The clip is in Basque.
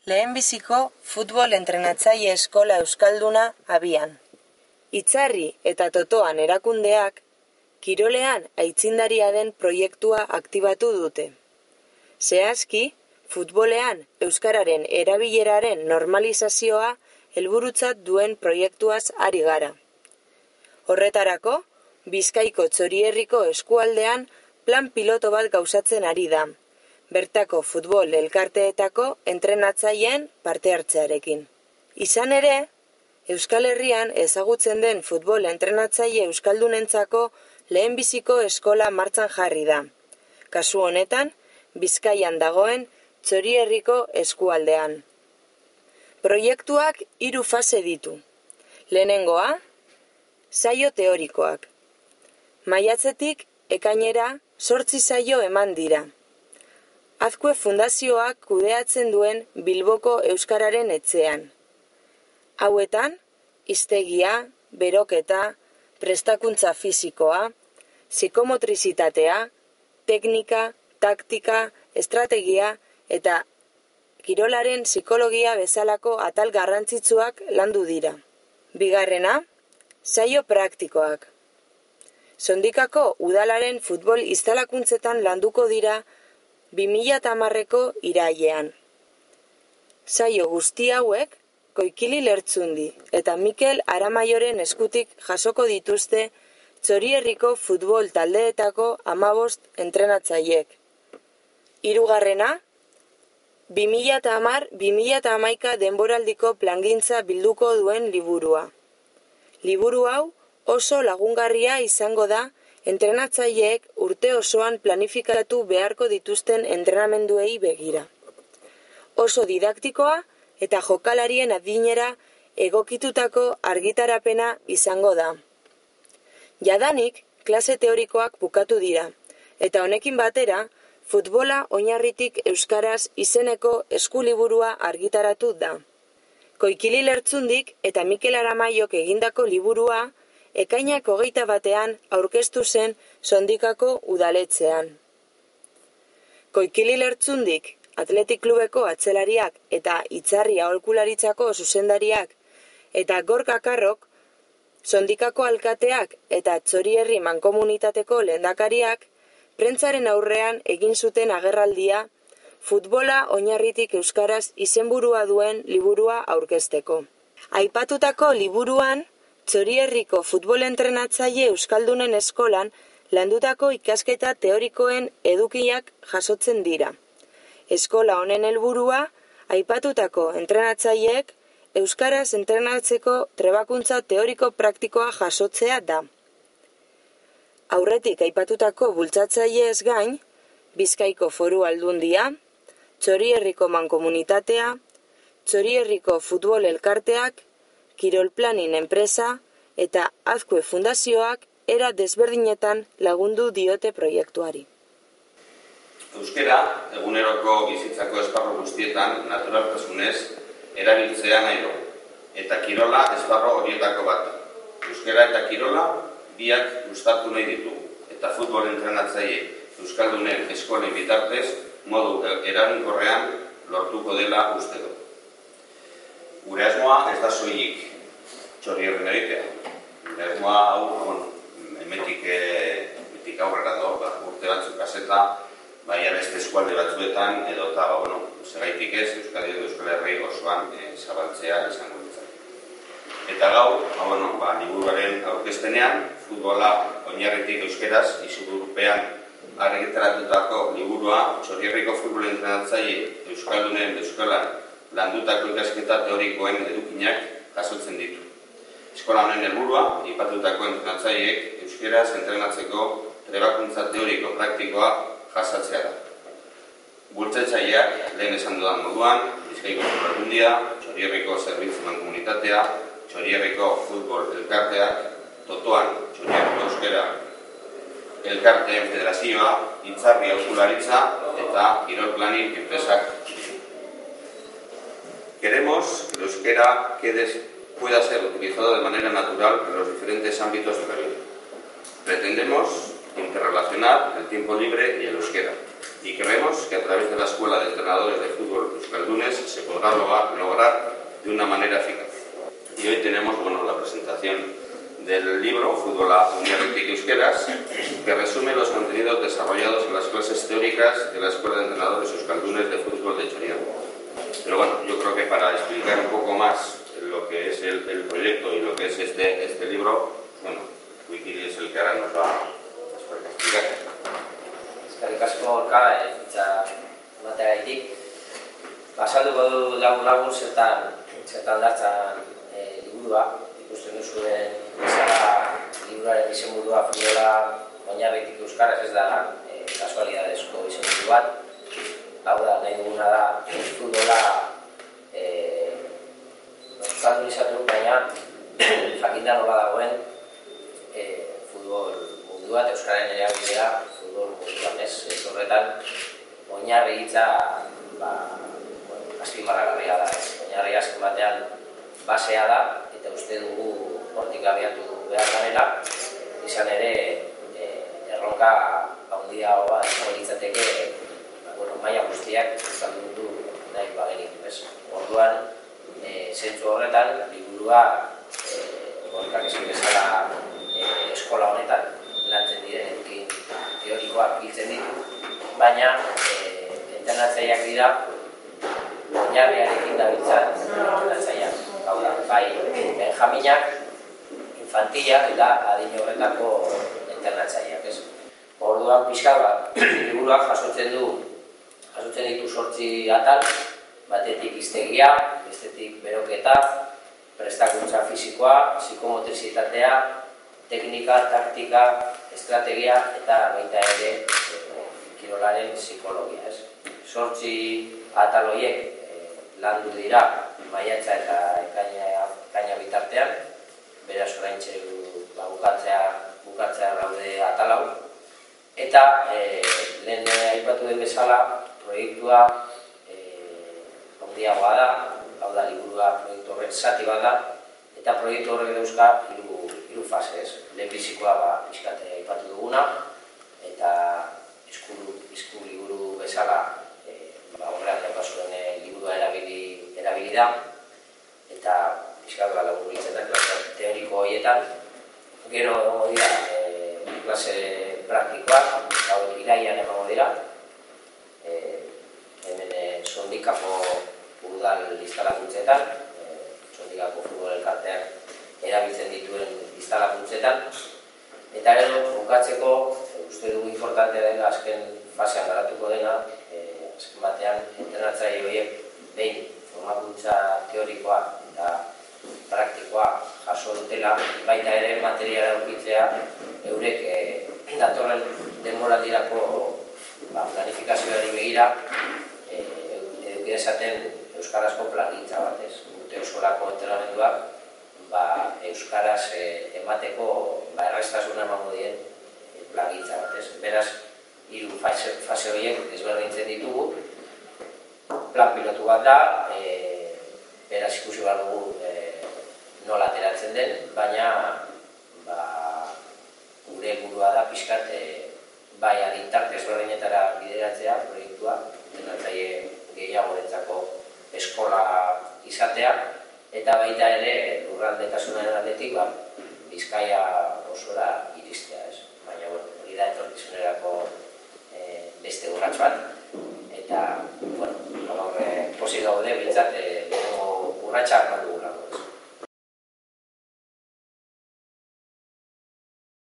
lehenbiziko futbol entrenatzaile eskola euskalduna abian. Itzarri eta Totoan erakundeak, kirolean aitzindaria den proiektua aktibatu dute. Zehazki, futbolean euskararen erabileraren normalizazioa helburutzat duen proiektuaz ari gara. Horretarako, Bizkaiko Txorierriko eskualdean plan piloto bat gauzatzen ari da, bertako futbol elkarteetako entrenatzaileen parte hartzearekin. Izan ere, Euskal Herrian ezagutzen den futbol entrenatzaile euskaldunentzako lehenbiziko eskola martxan jarri da. Kasu honetan, Bizkaian dagoen Txorierriko eskualdean. Proiektuak 3 fase ditu. Lehenengoa, saio teorikoak. Maiatzetik ekainera 8 saio eman dira. Azkue Fundazioak kudeatzen duen Bilboko Euskararen etxean. Hauetan, hiztegia, beroketa, prestakuntza fisikoa, psikomotrizitatea, teknika, taktika, estrategia eta kirolaren psikologia bezalako atal garrantzitsuak landu dira. Bigarrena, saio praktikoak. Sondikako udalaren futbol instalakuntzetan landuko dira 2010ko irailean. Saio guzti hauek Koikili Lertzundi eta Mikel Aramaioren eskutik jasoko dituzte Txorierriko futbol taldeetako 15 entrenatzaileek. Hirugarrena, 2010-2011 denboraldiko plangintza bilduko duen liburua. Liburu hau oso lagungarria izango da entrenatzaileek urte osoan planifikatu beharko dituzten entrenamenduei begira. Oso didaktikoa eta jokalarien adinera egokitutako argitarapena izango da. Jadanik, klase teorikoak bukatu dira, eta honekin batera, futbola oinarritik euskaraz izeneko eskuliburua argitaratu da. Koikili Lertzundik eta Mikel Aramaiok egindako liburua ekainak 21 aurkeztu zen Sondikako udaletxean. Koikili Lertzundik, Atletik Klubeko atzelariak eta Itzarri aholkularitzako zuzendariak eta Gorka Karrok, Sondikako alkateak eta Txorierri mankomunitateko lehendakariak, prentsaren aurrean egin zuten agerraldia futbola oinarritik euskaraz izenburua duen liburua aurkezteko. Aipatutako liburuan, Txorierriko futbol entrenatzaile euskaldunen eskolan landutako ikasketa teorikoen edukiak jasotzen dira. Eskola honen helburua, aipatutako entrenatzaileek euskaraz entrenatzeko trebakuntza teoriko praktikoa jasotzea da. Aurretik aipatutako bultzatzaileez gain, Bizkaiko Foru Aldundia, Txorierriko mankomunitatea, Txorierriko futbol elkarteak, Kirolplanin enpresa eta Azkue Fundazioak era desberdinetan lagundu diote proiektuari. Euskara, eguneroko bizitzako esparru guztietan naturaltasunez erabiltzea nahi du, eta kirola esparru horietako bat. Euskara eta kirola biak gustatu nahi ditu, eta futbol entrenatzaile euskaldunen eskolen bitartez modu eraginkorrean lortuko dela uste du. Gure asmoa ez da soilik Txorierren egitea. Gure asmoa hau, emetik aurrera do, urte batzuk kaseta, baina beste eskualde batzuetan, edo eta, segaitik ez, Euskadi edo Euskal Herri osoan zabaltzea izango ditzak. Eta gaur, liburuaren aurkezpenean, futbola oinarritik euskeraz, izuburupean argitaratutako liburua Txorierriko futbol entrenatzaile euskaldunen eskolan landutako ikasketa teorikoen edukinak jasotzen ditu. Eskola honen helburua, aipatutako entrenatzaileek euskeraz entrenatzeko trebakuntza teoriko praktikoa jasatzea da. Bultzatzaileak lehen esan dudan moduan, Bizkaiko Foru Aldundia, Txorierriko zerbitzu mankomunitatea, Txorierriko futbol elkarteak, Totoan Txorierriko euskara elkarteen federazioa, Itzarri aholkularitza eta Kirolplanin enpresak. Queremos que el euskera pueda ser utilizado de manera natural en los diferentes ámbitos de la vida. Pretendemos interrelacionar el tiempo libre y el euskera, y creemos que a través de la Escuela de Entrenadores de Fútbol Euskaldunes se podrá lograr de una manera eficaz. Y hoy tenemos la presentación del libro Fútbol a Oinarritik Euskeraz, que resume los contenidos desarrollados en las clases teóricas de la Escuela de Entrenadores Euskaldunes de Fútbol de Choriano. Pero bueno, yo creo que para explicar un poco más lo que es el proyecto y lo que es este libro, Wikiri es el que ahora nos va a explicar. Eskerrik asko Orka, hitza emateagatik. Azalduko du lagun zertan datzan liburua. Ikusten duzuen bezala liburuaren izenburua Futbola Oinarritik Euskaraz ez da kasualidadezko izenburu bat. Hau da, nahi duguna da futbola euskaldunizatu, baina jakinda nola dagoen futbol mundu bat, euskararen erabilia futbol munduan ez. Horretan, oinarri hitza azpimarragarria da. Oinarri azken batean basea da, eta uste dugu hortik abiatu behar garela, izan ere erronka handiagoa izango litzateke maila guztiak euskaldutu nahi bagenik. Orduan, zentzu horretan, liburua Orkak esan bezala eskola honetan lantzen diren edukin teorikoak biltzen ditu, baina entrenatzaileak dira oinarriarekin dabiltzan entrenatzaileak. Hau da, bai benjaminak, infantila eta adin horretako entrenatzaileak. Orduan, pixka bat, liburuak jasotzen ditu 8 atal, batetik hiztegia, bestetik beroketa, prestakuntza fisikoa, psikomotrizitatea, teknika, taktika, estrategia eta baita ere kirolaren psikologia. 8 atal horiek landu dira maiatza eta ekaina bitartean, beraz oraintxe bukatzea daude atal hau. Eta lehen aipatu den bezala, proiektua handiagoa da, hau da, liburua proiektu horren zati bat da, eta proiektu horrek dauzka hiru fase. Lehen bizikoa pixkate aipatu duguna, eta izku liburu bezala horrean daukazuen liburua erabili da, eta pixkat laburu biltzen da klase teoriko horietan. Gero egongo dira klase praktikoak, hauek iraian egongo dira. Hemen Sondikako udal instalakuntzetan, Sondikako futbol elkarteak erabiltzen dituen instalakuntzetan. Eta gero, bukatzeko, uste dugu importantea dela azken fasean garatuko dena, azken batean entrenatzaile horiek behin formakuntza teorikoa eta praktikoa jaso dutela, baita ere materiala aurkitzea eurek datorren denboraldirako planifikazioari begira eduki dezaten euskarazko plangintza bat. Urte osorako entrenamenduak euskaraz emateko erraztasuna emango dien plangintza bat. Beraz, hiru fase horiek ezberdintzen ditugu. Plan pilotu bat da, beraz ikusi behar dugu nola ateratzen den, baina gure helburua da pixkat bai adintarte ezberdinetara bideratzea proiektua, entrenatzaile gehiagorentzako eskola izatea, eta baita ere lurraldetasunaren aldetik Bizkaia osora iristea. Baina hori da etorkizunerako beste urrats bat, eta pozik gaude bintzat lehenengo urratsak